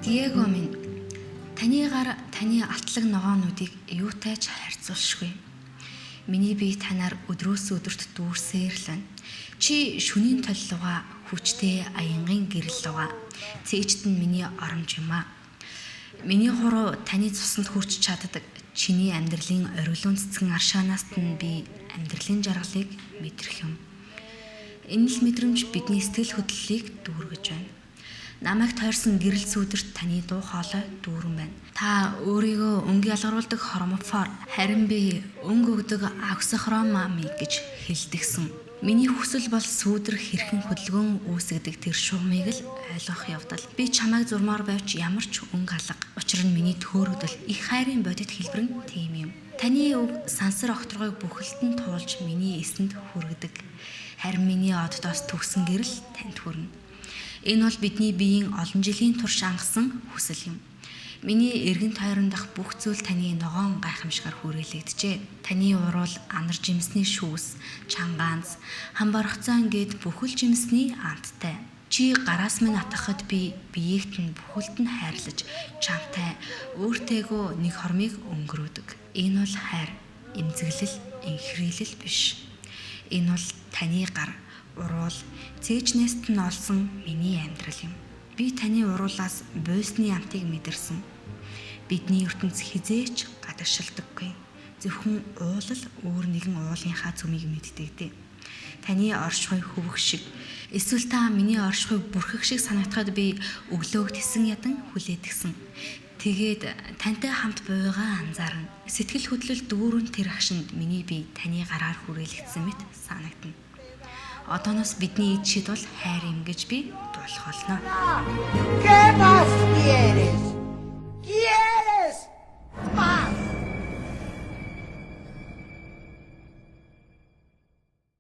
Диего минь, таны гар таны атлаг ногоонуудыг юутай ч харьцуулшгүй. Миний бие танаар өдрөөс өдөрт дүүрсээр л байна. Чи шөнийн толлогоо хүчтэй аянгийн гэрэл лугаа. Цээжт нь миний оромж юм аа. Миний хуруу таны цуснд хүрч чаддаг. Чиний амьдралын оргилуун цэцгэн аршаанаас нь би амьдралын жаргалыг мэдрэх юм. Энэ л мэдрэмж бидний сэтгэл хөдлөлийг дүүргэж байна. Намайг тойрсон гэрэл сүудэрт таны дуу хоолой дүүрэн байна. Та өөрийгөө өнгө ялгаруулдаг хромофор, харин би өнгө өгдөг оксихромами гэж хэлдэгсэн. Миний хүсэл бол сүудэр хэрхэн хөдөлгөөн үүсгдэг тэр шугамыг л ойлгох явдал. Би чамайг зурмаар байвч ямар ч өнгө алга. Учир нь миний төөрөгдөл их хайрын бодит хэлбэр нь тийм юм. Таны үг сансар огторгойг бүхэлд нь туулж миний эсэнд хүргэдэг. Харин миний оддоос төгсөн гэрэл танд хүрнэ. Энэ бол бидний биеийн олон жилийн турш ангасан хүсэл юм. Миний эргэн тойронд дах бүх зүйл таны ногоон гайхамшигар хүрээлэгдэжээ. Таны уруул анар жимсний шүүс, чангаанз, хамбархцаан гэд бүхэл жимсний амттай. Чи гараас минь атгахад би биеэгт нь бүхэлд нь хайрлаж, чамтай өөртөөгөө нэг хормыг өнгөрөөдөг. Энэ бол хайр, эмзэглэл, инхрийлэл биш. Энэ бол таны гар, уруул, цээжнээст нь олсон миний амьдрал юм. Би таны уруулаас буйсны амтыг мэдэрсэн. Бидний ертөнц хизээч гадагшилдаггүй. Зөвхөн уулал өөр нэгэн уулынхаа цөмийг мэддэгдээ. Таны оршихуй хөвөх шиг, эсвэл та миний оршихуй бүрхэх шиг санагдахад би өглөөг тесэн ядан хүлээдгсэн. Тэгээд тантай хамт буйгаа анзаарна. Сэтгэл хөдлөл дүүрэн тэр агшинд миний бие таны гараар хүрээлэгдсэн мэт санагдана. Одооноос бидний эд шид бол хайр юм гэж би дуулах болно.